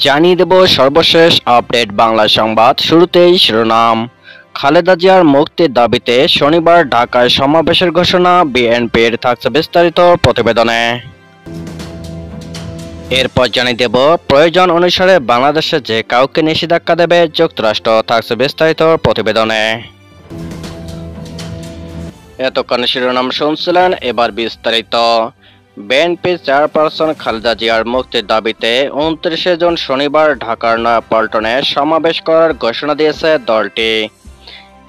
জানিয়ে দেব সর্বশেষ আপডেট বাংলা সংবাদ। শুরুতেই শিরোনাম। খালেদা জিয়ার মুক্তির দাবিতে শনিবার ঢাকায় সমাবেশের ঘোষণা বিএনপির, থাকছে বিস্তারিত প্রতিবেদনে। এরপর জানিয়ে দেব প্রয়োজন অনুসারে বাংলাদেশে যে কাউকে নিষেধাজ্ঞা দেবে যুক্তরাষ্ট্র, থাকছে বিস্তারিত প্রতিবেদনে। এতক্ষণ শিরোনাম শুনছিলেন, এবার বিস্তারিত। বিএনপি চেয়ারপারসন খালেদা জিয়ার মুক্তির দাবিতে 29 জুন শনিবার ঢাকার নয়াপল্টনে সমাবেশ করার ঘোষণা দিয়েছে দলটি।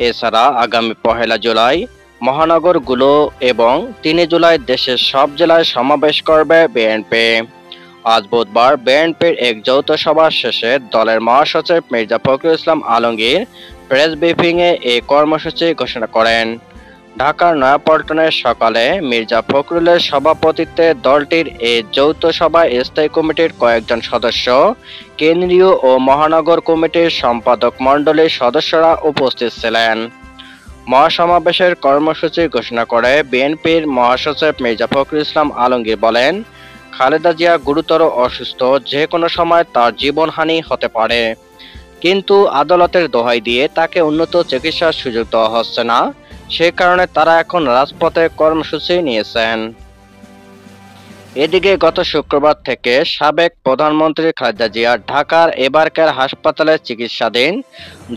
এছাড়া আগামী 1 জুলাই মহানগরগুলো এবং 3 জুলাই দেশের সব জেলায় সমাবেশ করবে বিএনপি। আজ বুধবার বিএনপির এক যৌথ সভা শেষে দলের মহাসচিব মির্জা ফখরুল ইসলাম আলমগীর প্রেস ব্রিফিংয়ে এই কর্মসূচি ঘোষণা করেন। ঢাকার নয়াপল্টনে সকালে মির্জা ফখরুলের সভাপতিত্বে দলটির এই যৌথ সভায় স্থায়ী কমিটির কয়েকজন সদস্য, কেন্দ্রীয় ও মহানগর কমিটির সম্পাদক মণ্ডলীর সদস্যরা উপস্থিত ছিলেন। মহাসমাবেশের কর্মসূচি ঘোষণা করে বিএনপির মহাসচিব মির্জা ফখরুল ইসলাম আলমগীর বলেন, খালেদা জিয়া গুরুতর অসুস্থ, যে কোনো সময় তার জীবনহানি হতে পারে, কিন্তু আদালতের দোহাই দিয়ে তাকে উন্নত চিকিৎসার সুযোগ দেওয়া হচ্ছে না, সে কারণে তারা এখন রাজপথে কর্মসূচি নিয়েছেন। এদিকে গত শুক্রবার থেকে সাবেক প্রধানমন্ত্রী খালেদা জিয়া ঢাকার এবারকার হাসপাতালে চিকিৎসাধীন।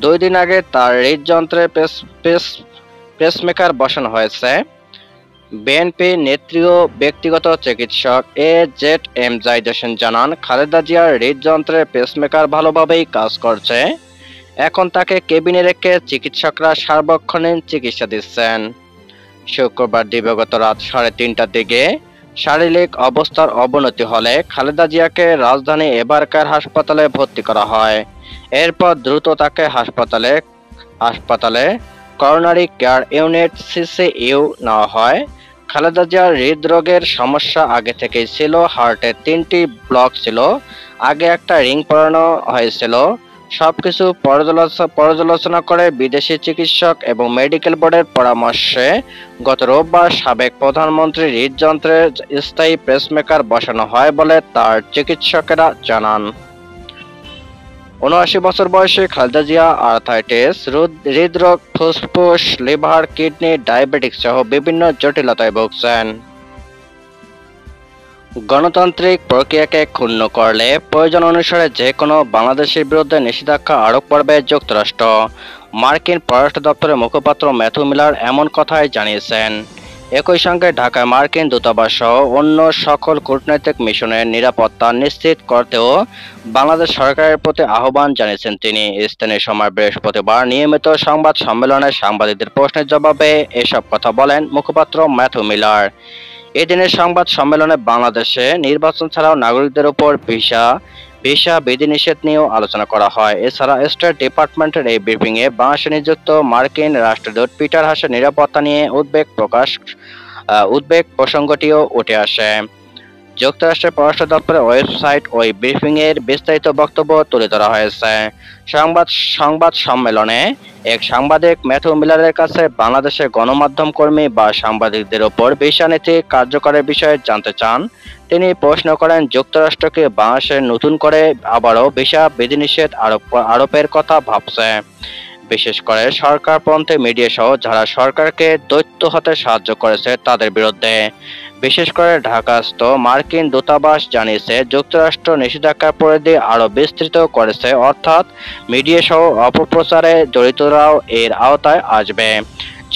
2 দিন আগে তার হৃদযন্ত্রে পেসমেকার বসানো হয়েছে। বিএনপি নেত্রী ও ব্যক্তিগত চিকিৎসক AZM জাহিদ হোসেন জানান, খালেদা জিয়ার হৃদযন্ত্রে পেসমেকার ভালোভাবেই কাজ করছে। এখন তাকে কেবিনে রেখে চিকিৎসকরা সার্বক্ষণিক চিকিৎসা দিচ্ছেন। শুক্রবার দিবাগত রাত 3:30টার দিকে শারীরিক অবস্থার অবনতি হলে খালেদা জিয়াকে রাজধানী এবারকার হাসপাতালে ভর্তি করা হয়। এরপর দ্রুত তাকে হাসপাতালে করোনারি কেয়ার ইউনিট CCU নেওয়া হয়। খালেদা জিয়ার হৃদরোগের সমস্যা আগে থেকেই ছিল। হার্টের 3টি ব্লক ছিল, আগে একটা রিং পরানো হয়েছিল। সবকিছু পর্যালোচনা করে বিদেশি চিকিৎসক এবং মেডিকেল বোর্ডের পরামর্শে গত রোববার সাবেক প্রধানমন্ত্রীর হৃদযন্ত্রে স্থায়ী পেসমেকার বসানো হয় বলে তার চিকিৎসকেরা জানান। 79 বছর বয়সী খালেদা জিয়া আর্থাইটিস, হৃদরোগ, ফুসফুস, লিভার, কিডনি, ডায়াবেটিস সহ বিভিন্ন জটিলতায় ভুগছেন। গণতান্ত্রিক প্রক্রিয়াকে ক্ষুণ্ণ করলে প্রয়োজন অনুসারে যে কোনো বাংলাদেশের বিরুদ্ধে নিষেধাজ্ঞা আরোপ করবে যুক্তরাষ্ট্র, মার্কিন পররাষ্ট্র দপ্তরের মুখপাত্র ম্যাথু মিলার এমন কথাই জানিয়েছেন। একই সঙ্গে ঢাকায় মার্কিন দূতাবাস সহ অন্য সকল কূটনৈতিক মিশনের নিরাপত্তা নিশ্চিত করতেও বাংলাদেশ সরকারের প্রতি আহ্বান জানিয়েছেন তিনি। স্থানীয় সময় বৃহস্পতিবার নিয়মিত সংবাদ সম্মেলনে সাংবাদিকদের প্রশ্নের জবাবে এসব কথা বলেন মুখপাত্র ম্যাথু মিলার। এদিনের সংবাদ সম্মেলনে বাংলাদেশে নির্বাচন ছাড়াও নাগরিকদের উপর ভিসা বিধিনিষেধ নিয়েও আলোচনা করা হয়। এছাড়া স্টেট ডিপার্টমেন্টের এই ব্রিফিংয়ে বাংলাদেশে নিযুক্ত মার্কিন রাষ্ট্রদূত পিটার হাসের নিরাপত্তা নিয়ে উদ্বেগ প্রসঙ্গটিও উঠে আসে। যুক্তরাষ্ট্রের পররাষ্ট্র দপ্তরের ওয়েবসাইট ওই ব্রিফিংয়ের বিস্তারিত বক্তব্য তুলে ধরা হয়েছে। সংবাদ সম্মেলনে এক সাংবাদিক ম্যাথু মিলারের কাছে বাংলাদেশের গণমাধ্যম কর্মী বা সাংবাদিকদের ওপর ভিসা নীতি কার্যকরের বিষয়ে জানতে চান। তিনি প্রশ্ন করেন, যুক্তরাষ্ট্রকে বাংলাদেশে নতুন করে আবারও ভিসা বিধিনিষেধ আরোপের কথা ভাবছে, বিশেষ করে সরকারপন্থী মিডিয়া সহ যারা সরকারকে দৈত্য হতে সাহায্য করেছে তাদের বিরুদ্ধে। বিশেষ করে ঢাকাস্থ মার্কিন দূতাবাস জানিয়েছে, যুক্তরাষ্ট্র নিষেধাজ্ঞার পরিধি আরও বিস্তৃত করেছে, অর্থাৎ মিডিয়া সহ অপপ্রচারে জড়িতরাও এর আওতায় আসবে।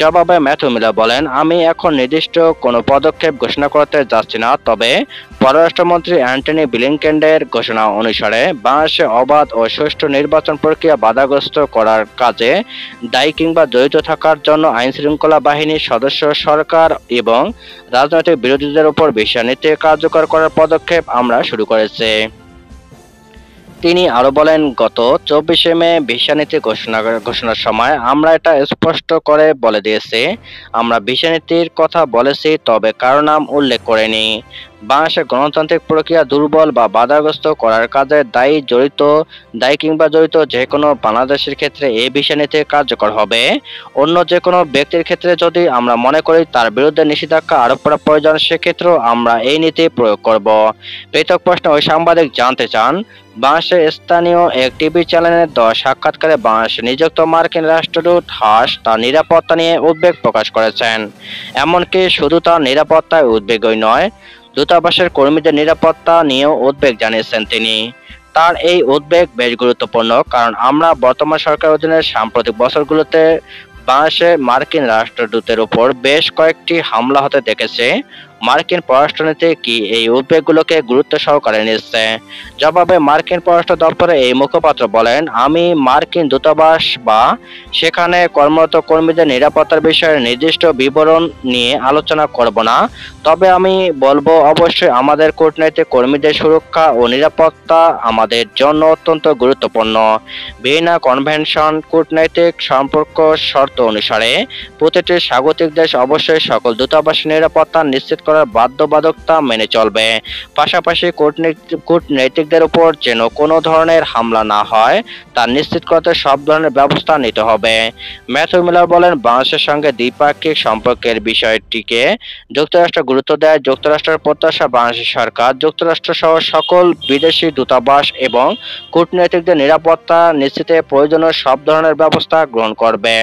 জবাবে ম্যাথু মিলার বলেন, আমি এখন নির্দিষ্ট কোনো পদক্ষেপ ঘোষণা করতে যাচ্ছি না, তবে পররাষ্ট্রমন্ত্রী অ্যান্টনি ব্লিংকেনের ঘোষণা অনুসারে বাংলাদেশে অবাধ ও সুষ্ঠু নির্বাচন প্রক্রিয়া বাধাগ্রস্ত করার কাজে দায়ী কিংবা জড়িত থাকার জন্য আইনশৃঙ্খলা বাহিনীর সদস্য, সরকার এবং রাজনৈতিক বিরোধীদের উপর ভিসা নীতি কার্যকর করার পদক্ষেপ আমরা শুরু করেছি। তিনি আরো বলেন, গত 24 মে ভিসা নীতি ঘোষণার সময় আমরা এটা স্পষ্ট করে বলে দিয়েছি, আমরা ভিসা নীতির কথা বলেছি, তবে কারো নাম উল্লেখ করিনি। বাংলাদেশের গণতান্ত্রিক প্রক্রিয়া দুর্বল বা বাধাগ্রস্ত করার কাজে দায়ী কিংবা জড়িত যে কোনো বাংলাদেশের ক্ষেত্রে এই বিষয় নীতি কার্যকর হবে। অন্য যে কোনো ব্যক্তির ক্ষেত্রে যদি আমরা মনে করি তার বিরুদ্ধে নিষেধাজ্ঞা আরোপ করা প্রয়োজন, সেক্ষেত্রেও আমরা এই নীতি প্রয়োগ করব। পৃথক প্রশ্নে ওই সাংবাদিক জানতে চান, বাংলাদেশের স্থানীয় এক টিভি চ্যানেলের দেওয়া সাক্ষাৎকারে বাংলাদেশে নিযুক্ত মার্কিন রাষ্ট্রদূত হাস তার নিরাপত্তা নিয়ে উদ্বেগ প্রকাশ করেছেন। এমনকি শুধু তার নিরাপত্তায় উদ্বেগই নয়, দূতাবাসের কর্মীদের নিরাপত্তা নিয়েও উদ্বেগ জানিয়েছেন তিনি। তার এই উদ্বেগ বেশ গুরুত্বপূর্ণ, কারণ আমরা বর্তমান সরকার অধীনে সাম্প্রতিক বছরগুলোতে বাংলাদেশে মার্কিন রাষ্ট্রদূতের উপর বেশ কয়েকটি হামলা হতে দেখেছে। মার্কিন পররাষ্ট্রনীতি কি এই উদ্বেগগুলোকে গুরুত্ব সহকারে নিচ্ছে? জবাবে মার্কিন পররাষ্ট্র দপ্তরের এই মুখপাত্র বলেন, আমি মার্কিন দূতাবাস বা সেখানে কর্মরত কর্মীদের নিরাপত্তার বিষয়ে নির্দিষ্ট বিবরণ নিয়ে আলোচনা করব না। তবে আমি বলবো, অবশ্যই আমাদের কূটনৈতিক কর্মীদের সুরক্ষা ও নিরাপত্তা আমাদের জন্য অত্যন্ত গুরুত্বপূর্ণ। ভিয়েনা কনভেনশন কূটনৈতিক সম্পর্ক শর্ত অনুসারে প্রতিটি স্বাগতিক দেশ অবশ্যই সকল দূতাবাসের নিরাপত্তা নিশ্চিত করার বাধ্যবাধকতা মেনে চলবে। পাশাপাশি কূটনীতিকদের উপর যেন কোনো ধরনের হামলা না হয় তা নিশ্চিত করতে সব ধরনের ব্যবস্থা নিতে হবে। ম্যাথিউ মিলার বলেন, বাংলাদেশের সঙ্গে দ্বিপাক্ষিক সম্পর্কের বিষয়টিকে যুক্তরাষ্ট্র গুরুত্ব দেয়। যুক্তরাষ্ট্রের প্রত্যাশা, বাংলাদেশ সরকার যুক্তরাষ্ট্র সহ সকল বিদেশি দূতাবাস এবং কূটনীতিকদের নিরাপত্তা নিশ্চিতে প্রয়োজনীয় সব ধরনের ব্যবস্থা গ্রহণ করবে।